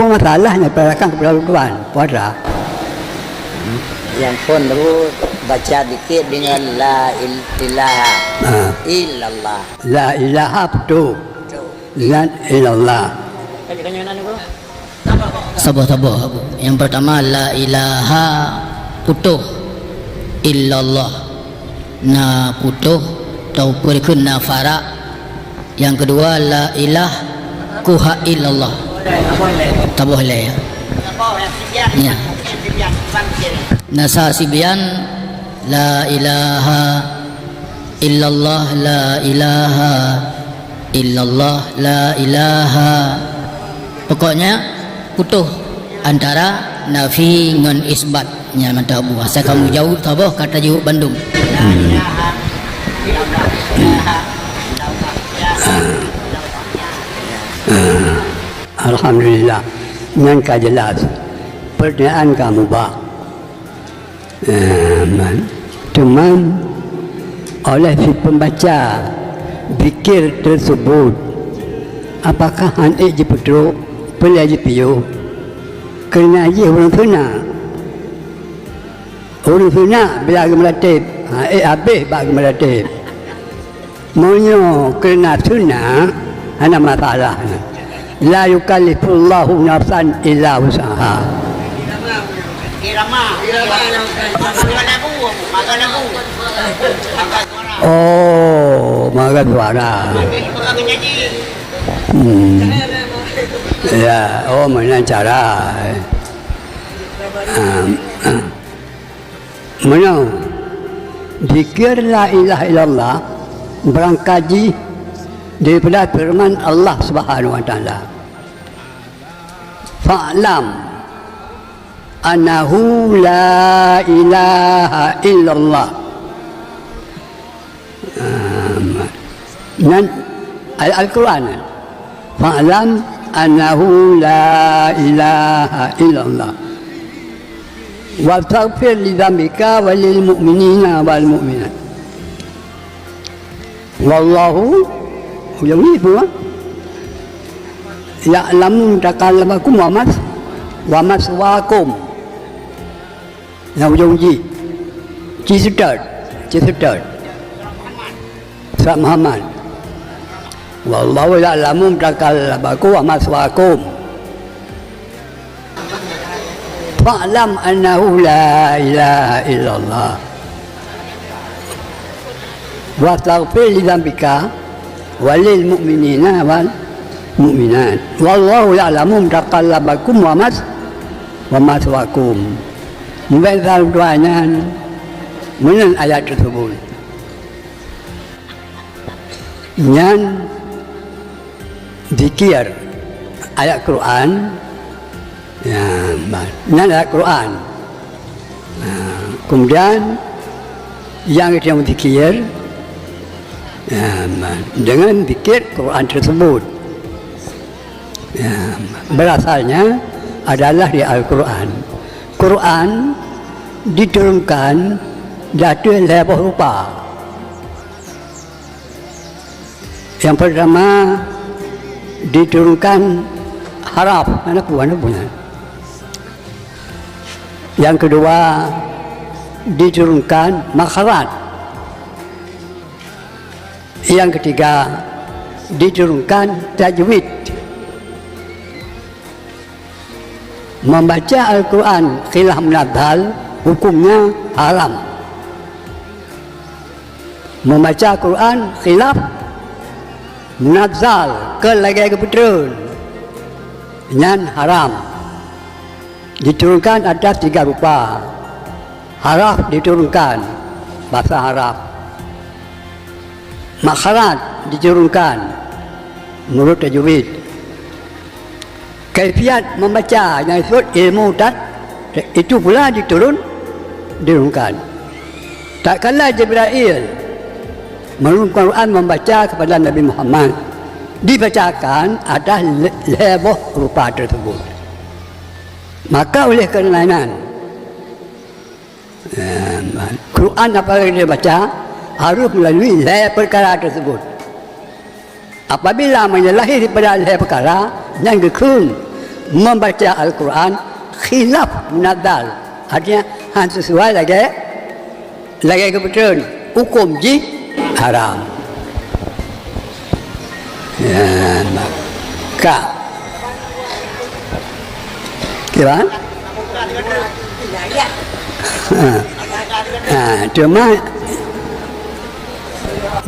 Apa masalahnya pergerakan kepada Tuhan? Puasa. Yang pun baru baca dikit dengan la ilaha illallah. La ilaha betul. La ilallah. Sabar. Yang pertama la ilaha putuh illallah. Na putuh tau perikun na farak. Yang kedua la ilah kuha illallah. Tak boleh ya. Ya. Nasa sibian la ilaha illallah la ilaha illallah la ilaha. Pokoknya putuh antara nafi dengan isbatnya mantap buah. Saya kamu jauh tahu kata jauh Bandung. Alhamdulillah. Yang jelas. Pertanyaan kamu bah. Cuman oleh si pembaca zikir tersebut, apakah anda je betul boleh je piu kerana je orang sunnah bila gemelatip habis bak gemelatip maunya kerana sunnah ada masalah. La yukallifullahu nafsan illa usaha. Oh, makan suara. Ya, oh mana cara? Mana? Zikir la ilaha illallah berangkaji daripada firman Allah Subhanahu wa taala. Fa'lam annahu la ilaha illallah. Dan Al-Quran. Fa'lam annahu la ilaha illallah. Wastaghfir li dzambika wa lil mu'minina wal mu'minat. Wallahu ya'lamu ya'lamu takallamakum wa maswaakum. Yang ujung Cisetat Surat Muhammad. Wallahu ya'lamu takallamakum wa maswaakum. Fa'lam annahu la ilaha illallah. Wastaghfir li dzambika walil mu'minina wal mu'minat. Wallahu ya'lamu taqallabakum wa maswaakum. Membaca doanya mengenai ayat tersebut. Yang zikir ayat Quran. Ya, ini ayat Quran. Kemudian yang zikir dengan zikir Quran tersebut berasalnya adalah di Al-Quran. Quran diturunkan dari beberapa rupa. Yang pertama diturunkan haraf, mana punya. Yang kedua diturunkan makharat. Yang ketiga diturunkan tajwid. Membaca Al-Quran khilaf munadzal hukumnya haram. Membaca Al-Quran khilaf munadzal kelagi kebetulan yang haram. Diturunkan atas 3 rupa. Haraf diturunkan bahasa Arab. Makharat diturunkan menurut tajwid. Kaifiat membaca yang disebut ilmu itu pula diturunkan. Tak kala Jibril menurunkan Quran membaca kepada Nabi Muhammad, dibacakan atas lebuh rupa tersebut. Maka oleh kerana Quran apabila dia baca harus melalui perkara tersebut. Apabila menyalahi daripada perkara yang gekun membaca Al-Quran khilaf munadzal. Artinya sesuai lagi kebetulan hukum haram. Ya, maka kira cuma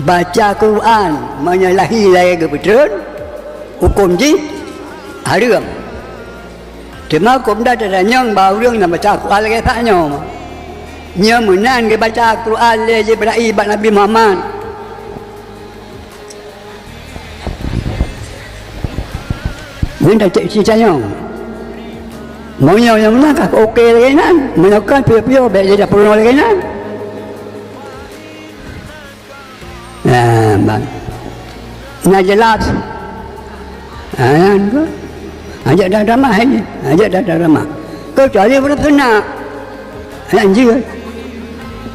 baca Quran menyalahi lagi kebetulan hukum haram. Cuma cũng đã trở thành nhân bảo rương là baca Quran lagi tak nyo. Nya menan ke baca Quran le Jibril ibad Nabi Muhammad. Mình đã chạy chi nyo. Mau nyo yang mana kah okey lagi nan. Menyokkan pio-pio baik jadi purno lagi nan. Nah, bang. Nah jelas. Kan? Ajak dah ramah ini, ajak dah ramah. Kecuali orang sunnah, anjir.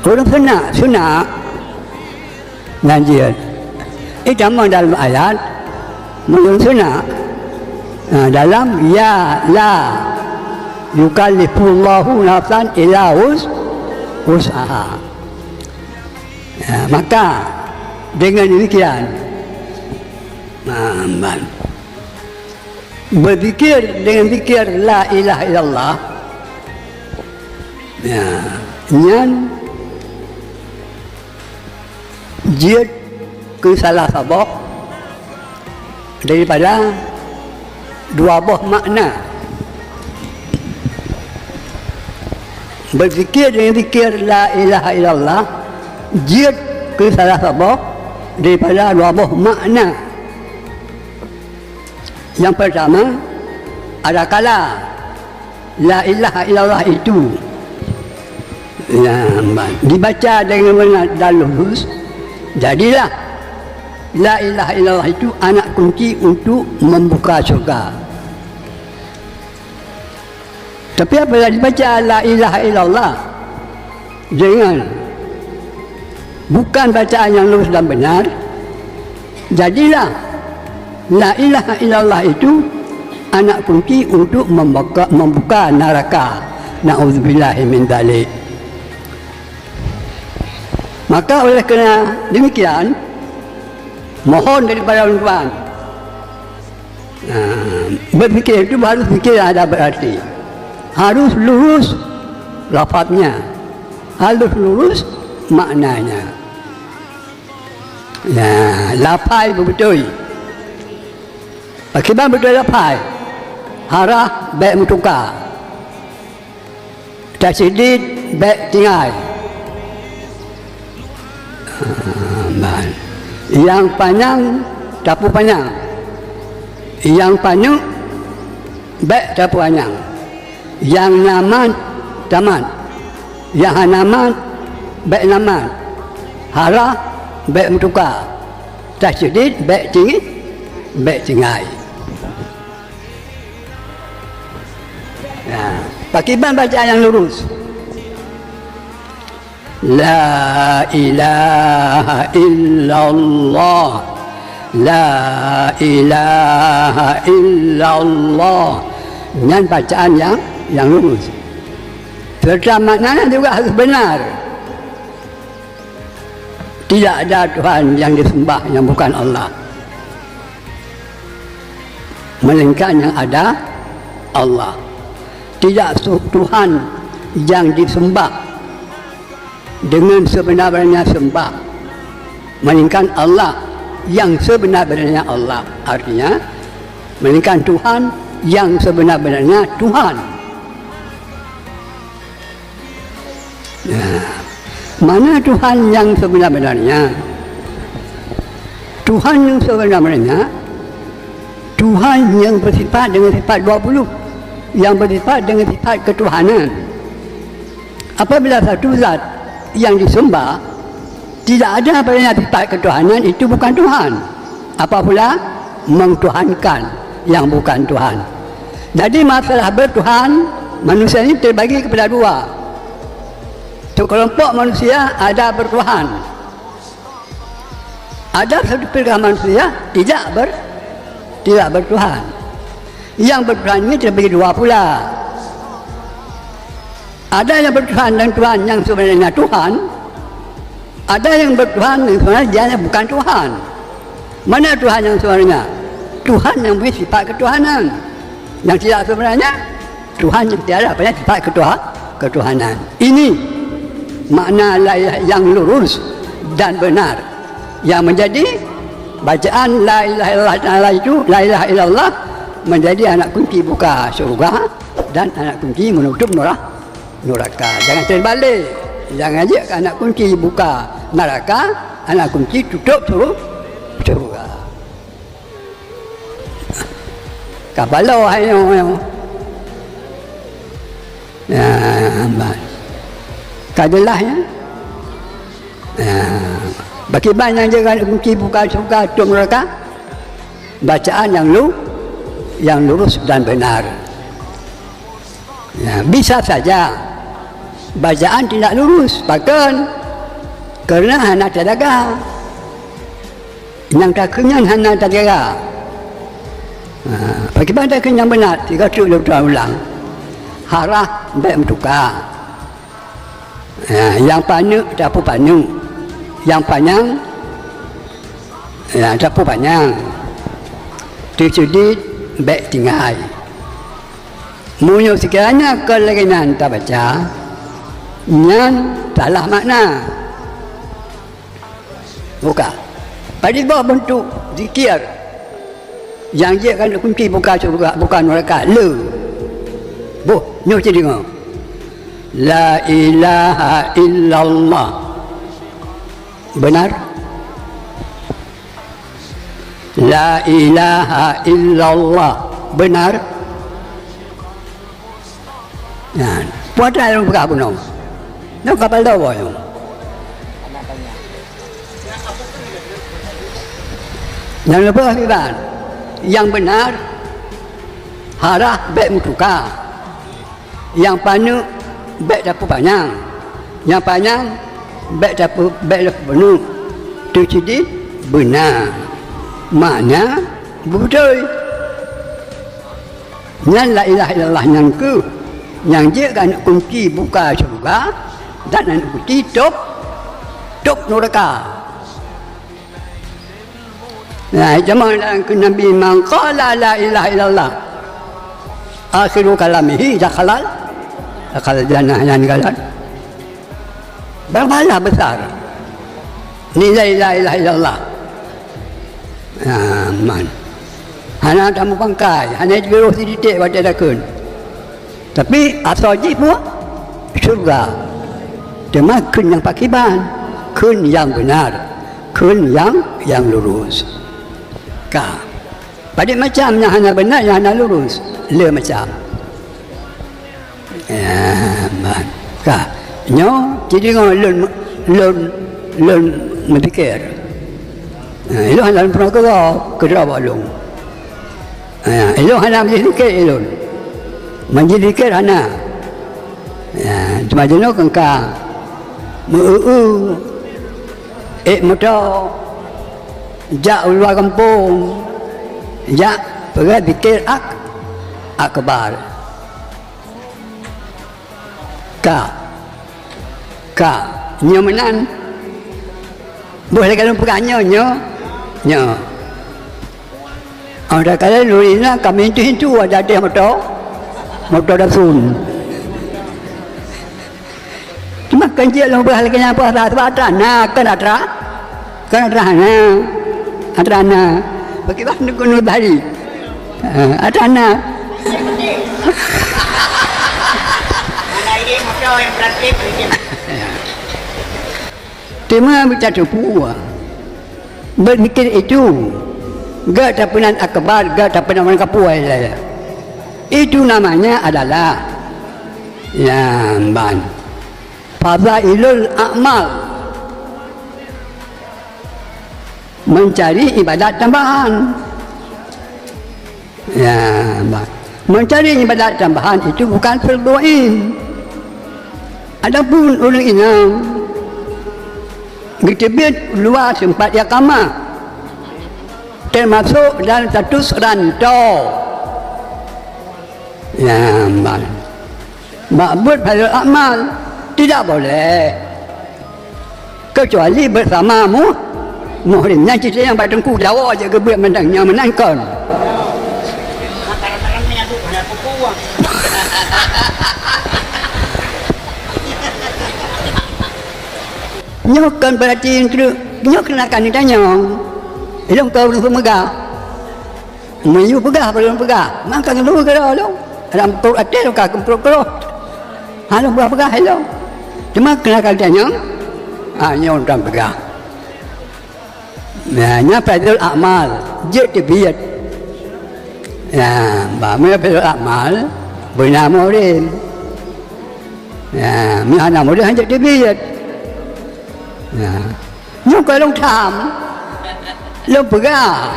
Orang sunnah, anjir. Itu memang dalam ayat, menurut sunnah. Dalam ya la yukallifullahu nafsan illa wus'aha. Maka dengan demikian, berzikir dengan zikir la ilaha illallah, nyan jid ke salah sabak daripada dua buah makna. Berzikir dengan zikir la ilaha illallah jid ke salah sabak daripada dua buah makna. Yang pertama, ada kala la ilaha illallah itu dibaca dengan benar dan lurus, jadilah la ilaha illallah itu anak kunci untuk membuka surga. Tapi apabila dibaca la ilaha illallah dengan bukan bacaan yang lurus dan benar, jadilah la ilaha illallah itu anak kunci untuk membuka neraka. Na'udzubillahi min dzalik. Maka oleh kerana demikian, mohon daripada tuan, berfikir itu harus fikir ada berarti, harus lurus lafaznya, harus lurus maknanya. Lafaz betul. Akibat betul lafaz, harah baik mutukar, tasydid baik tinggal. Yang panjang tapu panjang, yang panjang baik tapu panjang, yang naman taman, yang hanaman baik naman, harah baik mutukar, tasydid baik tinggi baik tinggal. Pakiban bacaan yang lurus. La ilaha illallah, la ilaha illallah. Dengan bacaan yang lurus. Serta maknanya juga harus benar. Tidak ada Tuhan yang disembah yang bukan Allah, melainkan yang ada Allah. Tidak Tuhan yang disembah dengan sebenar-benarnya sembah, melainkan Allah yang sebenar-benarnya Allah. Artinya melainkan Tuhan yang sebenar-benarnya Tuhan. Mana Tuhan yang sebenar-benarnya? Tuhan yang sebenar-benarnya Tuhan yang bersifat dengan sifat 20, yang bersifat dengan sifat ketuhanan. Apabila satu zat yang disembah tidak ada padanya sifat ketuhanan, itu bukan Tuhan. Apa pula mengtuhankan yang bukan Tuhan. Jadi masalah bertuhan, manusia ini terbagi kepada dua. Sekelompok manusia ada bertuhan, ada satu pilihan manusia tidak bertuhan. Yang bertuhan ini terbagi dua pula. Ada yang bertuhan dan Tuhan yang sebenarnya Tuhan. Ada yang bertuhan yang sebenarnya dia bukan Tuhan. Mana Tuhan yang sebenarnya? Tuhan yang punya sifat ketuhanan. Yang tidak sebenarnya Tuhan yang tiada punya sifat ketuhanan. Ini makna la ilaha yang lurus dan benar, yang menjadi bacaan la ilaha illallah itu, la ilaha illallah menjadi anak kunci buka surga dan anak kunci menutup neraka. Jangan terbalik. Jangan aja anak kunci buka neraka, anak kunci tutup surga. Kapalo ayo. Ya, kadalah ya. Bagi banyak jangan kunci buka surga tutup neraka. Bacaan yang lurus dan benar. Ya, bisa saja bacaan tidak lurus, bahkan kerana hana terjaga. Yang tak kenyang hana terjaga. Bagaimana kenyang benar? 3 ulang. Harah baik mentukar. Yang panjang dapur panjang. Yang panjang dapur panjang. Tersedit baik tinggal. Munyo sekiranya kelaginan tak baca, yang salah makna. Buka. Pada bawah bentuk zikir yang dia kan kunci buka surga, bukan neraka. Nyo jadi ngau. La ilaha illallah. Benar? La ilaha illallah. Benar? Nah, buat apa yang buka pun? Nak kapal dah boy. Yang lepas kan? Yang benar harah baik mutuka. Yang panjang baik dapur panjang. Yang panjang baik dapur penuh. Itu jadi benar. Makna betul. Yang la ilaha illallah yang ke, yang dia kan kunci buka surga dan kunci tutup neraka. Nah, zaman Nabi mengqala la ilaha illallah akhiru kalamihi dakhalal jannah yang galan. Berpahala besar nilai la ilaha illallah. Hanya tamu pangkai, hanya biru sedikit wajah dakun. Tapi asal jiwa surga. Cuma kun yang pakiban, kun yang benar, kun yang lurus. Pada macam yang hanya benar, yang hanya lurus, le macam. Nyo, jadi orang lun berfikir. Elok hanya pernah kerja balung. Elok hanya berfikir elok. Menjadikan hana. Cuma jenuh kengkang. Motor. Jak luar kampung. Jak pergi fikir akbar. Nyomenan. Boleh kalau bukannya nyo. Ada kali lurina kami itu ada dia motor dasun. Cuma kerja lomba hal kena apa ada na kan ada na bagaimana gunung bari ada na. Tema bicara buah berpikir itu gak tapunan akbar, gak tapunan kapuai lah. Itu namanya adalah fadailul a'mal, mencari ibadat tambahan. Mencari ibadat tambahan itu bukan fardu ain. Adapun orang ini ditebit luar sempat yakama, termasuk dalam status rantau. Ya, ma'bud pada amal tidak boleh kecuali bersamamu muhrimnya cerita yang pada tengku Jawa aja gebek menangnya menangkan nyokan perhatiin nyok kenakan ditanya ilmu kau belum pemegah mayu pegah belum pegah maka dulu kira lo dalam tur atel ka kempro kro halo berapa pegah hello cuma kenakan ditanya nyon dan pegah nya fadil amal je tibiyat ya ba fadil amal bernama rin ya mi ana mo dia je tibiyat ya nhưng coi lông thảm lông bga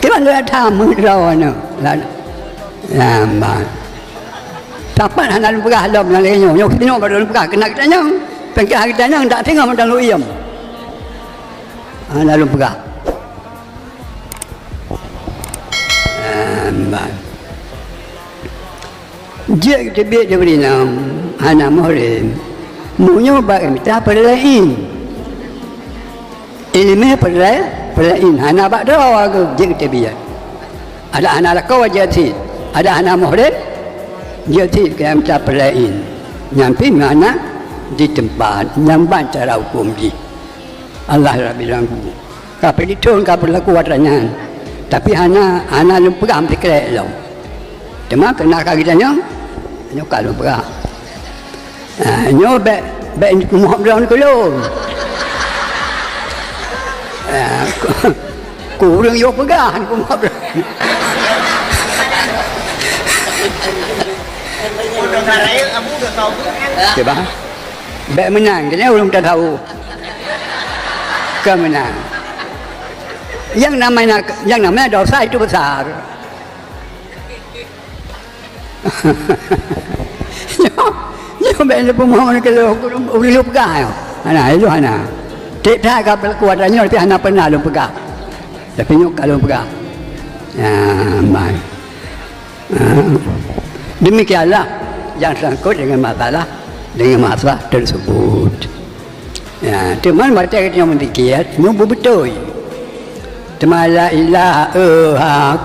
cái bạn lông thảm mới rồi nữa là mà tapi anak lông bga lông yang lain nyok tino pada lông bga kena kitanya pengkah kitanya tak tengok macam lu iam anak lông bga dia kita biar dia beri nama anak muhrim Munya bagi kita perlain, ilmu perlain. Anak bak doa ke jadi terbiar. Ada anak kau jadi, ada anak muhrim jadi kita perlain. Nyampi mana di tempat nyamban cara hukum di. Allah Rabbil Alamin. Kau ditun kau berlaku watranya. Tapi anak lupa ambil kerja lo. Cuma kena kagitannya, nyokal lupa. Nyo be Muhammad kalau kurang yo pegang Muhammad coba be menang dia belum tahu kemenang yang namanya dosa itu besar Sampai pemohon kalau uli lu pegang, anak itu anak. Tidak kalau kuadrannya tapi anak pernah lu pegang. Tapi nyok kalau pegang, ya baik. Demikianlah yang sangkut dengan masalah tersebut. Ya, teman mereka yang mendikiat, nyok betul. Teman la ilaha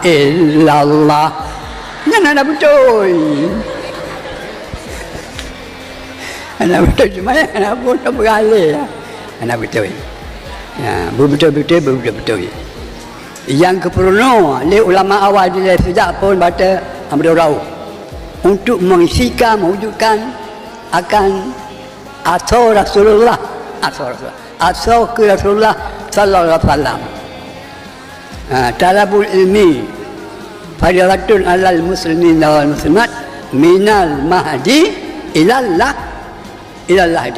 illallah, yang ada betul. Anak betul cuma anak pun tak beralih anak betul ya betul yang keperluan oleh ulama awal dia sejak pun baca Amr Rauh untuk mengisikan mewujudkan akan asal Rasulullah asal ke Rasulullah sallallahu alaihi wasallam talabul ilmi fadilatun alal muslimin wal muslimat minal mahdi ilallah Ilallah.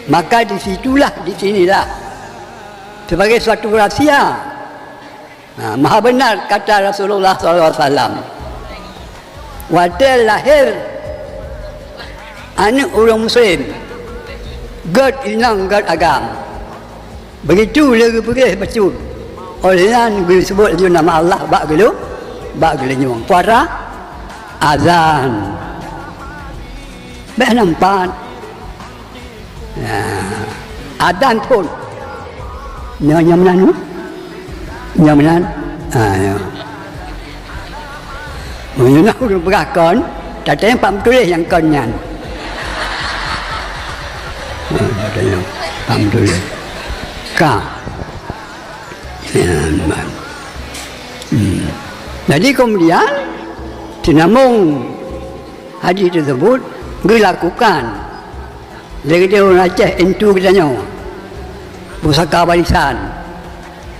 Maka di sinilah sebagai suatu rahsia maha benar kata Rasulullah SAW. Waktu lahir anak orang Muslim, God inang God agam. Begitu lagi pergi betul. Olehnya disebut nama Allah bak gelu nyuang puara azan. Baik nampak adan pun nyamanan menyenang udah berakon katanya Pak Tulis yang konyan katanya Pak Tulis jadi kemudian sinamung haji tersebut dilakukan dari dia orang Aceh itu katanya pusaka warisan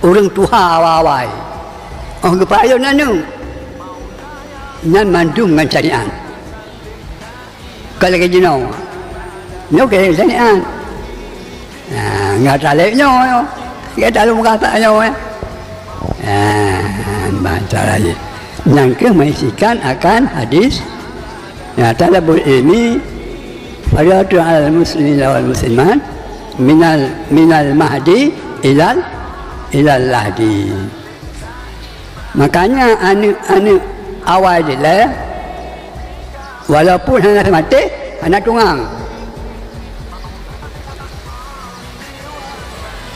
orang tuha awal orang kepayon nanu nan mandung dengan syariat kalau kerja no kerja syariat nggak taleknya nggak tahu katanya baca lagi yang mengisikan akan hadis talabul ilmi faridatun alal muslimin wal muslimat minal mahdi ilal lahdi Makanya anu awal je lah. Walaupun hana mati, hana tungang.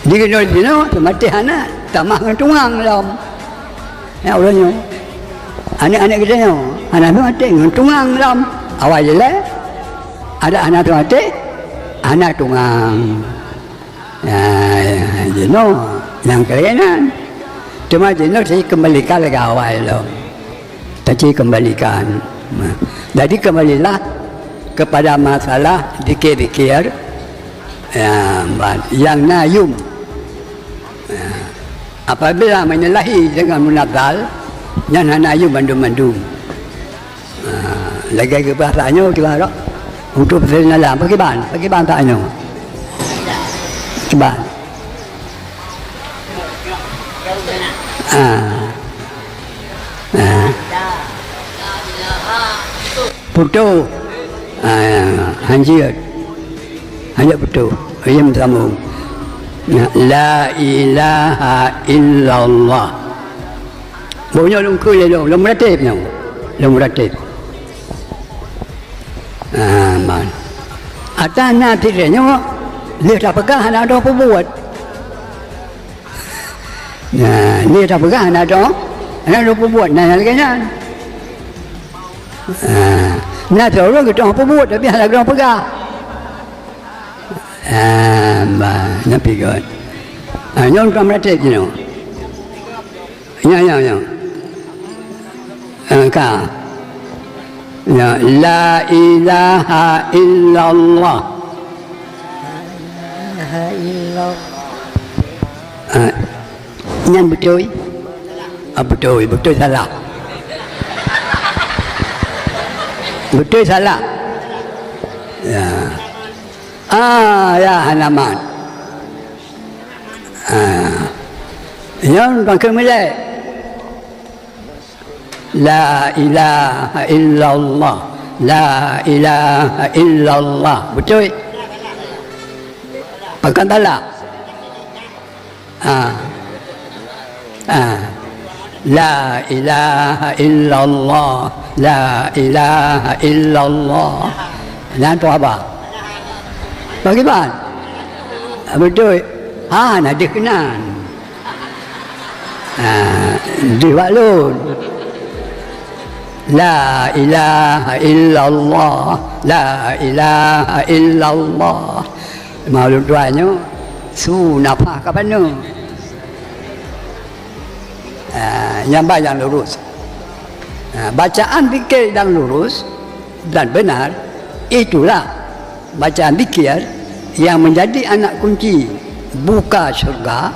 Dia kena mati hana tamah dengan tungang dalam. Ya ulangnya. Anak-anak kita ni, hana mati dengan tungang dalam. Awal je lah. Ada anak mati, hana tungang. Ya, jenuh yang kerenan. Cuma jenuh saya kembalikan lagi awal tu. Tadi kembalikan. Jadi kembalilah kepada masalah dikir-dikir yang nayum. Apabila menyalahi dengan munazal, yang nayum mandum-mandum. Lagi ke bahasanya gimana? Untuk bersenalam, bagaimana tanya? Coba. Putu hanjir putu ayam sambung la ilaha illallah bunyi lungku dia dong lung meratib man atana tidaknya dia tak pegang ada apa buat dia tak pegang ada apa buat lagi kan nak tahu orang kita apa buat tapi ada orang pegang. Nak pegang. Yang kamu rasa je no. Ya. Ka. Ya la ilaha illallah. La ilaha illallah. Yang betul. Betul salah. Betul salah. Ya. Ya halaman. Yang bangkit mulai. La ilaha illallah. La ilaha illallah. Betul. Bukan salah. La ilaha illallah. La ilaha illallah. Dan tu apa? Bagaimana? Betul. Nak dikenan. Diwalun. La ilaha illallah. La ilaha illallah. Maklum tuanya. Sunafah kapan tu? Yang baik yang lurus. Bacaan zikir yang lurus dan benar itulah bacaan zikir yang menjadi anak kunci buka syurga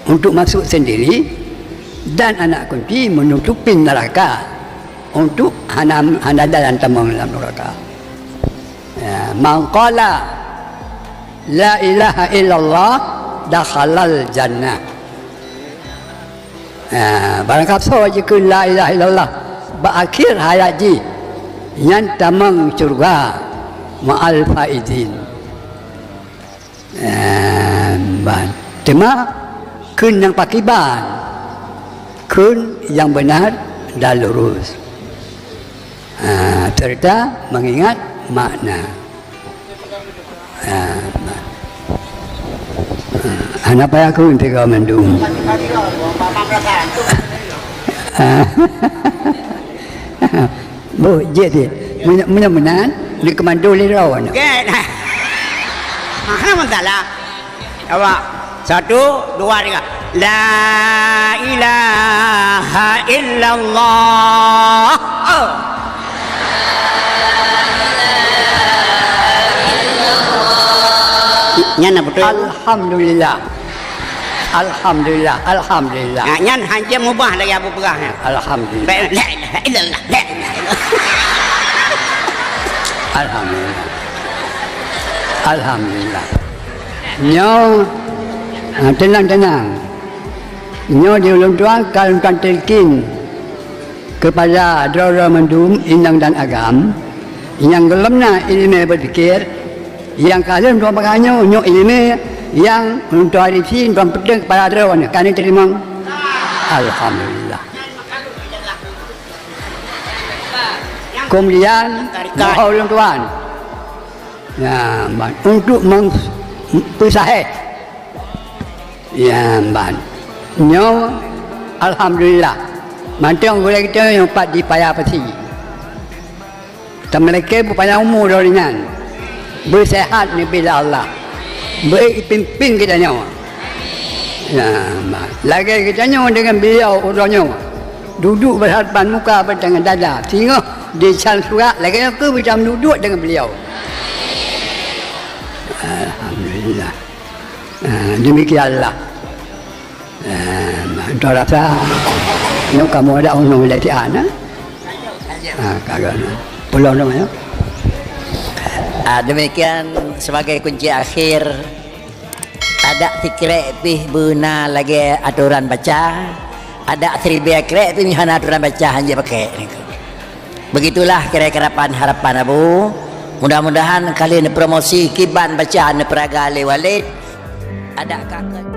untuk masuk sendiri dan anak kunci menutupi neraka untuk hana dalam tambang dalam neraka. Man qala la ilaha illallah dakhalal jannah. Barang kata jika la ilaha illallah berakhir hayat ji yang tamang syurga ma'al faizin. Cuma kun yang pakiban, kun yang benar dan lurus, serta mengingat makna. Anak payah aku untuk kau mendung. Bu, jadi mudah-mudahan di kemandu lirawan. Okey. Mana masalah? Awak 1, 2, 3. La ilaha illallah. Nyan apa tu? Alhamdulillah. Alhamdulillah. Alhamdulillah. Nyan hanya mubah lagi apa perang. Alhamdulillah. La ilaha illallah. La ilaha illallah. Alhamdulillah. Alhamdulillah. Nyo tenang. Nyo di ulun tuan kalunkan telkin kepada dora mendum indang dan agam yang gelamna ilmu berfikir yang kalian tuan pakainya nyo ilmu yang untuk hari ini tuan pedang kepada dora ni kalian terima Alhamdulillah. Kemudian mohon tuan, ya, untuk mempersahih, ya, nyo, alhamdulillah. Mantang boleh kita yang pat di payah peti. Mereka berpanjang umur dengan bersehat ni bila Allah, berpimpin kita nyawa. Ya, lagi kita nyawa dengan beliau orangnya duduk berhadapan muka bertangan dada, tengok di calan surat lagi aku macam duduk dengan beliau. Alhamdulillah. Demikianlah. Tuan rasa nak kamu ada orang melatihan, kagak. Pulau namanya. Demikian sebagai kunci akhir. Ada tikrek pih buna lagi aturan baca. Ada tribia krek pih hana aturan baca hanya pakai. Begitulah kira-kira harapan Abu. Mudah-mudahan kalian promosi kiban bacaan peraga walid. Ada kakak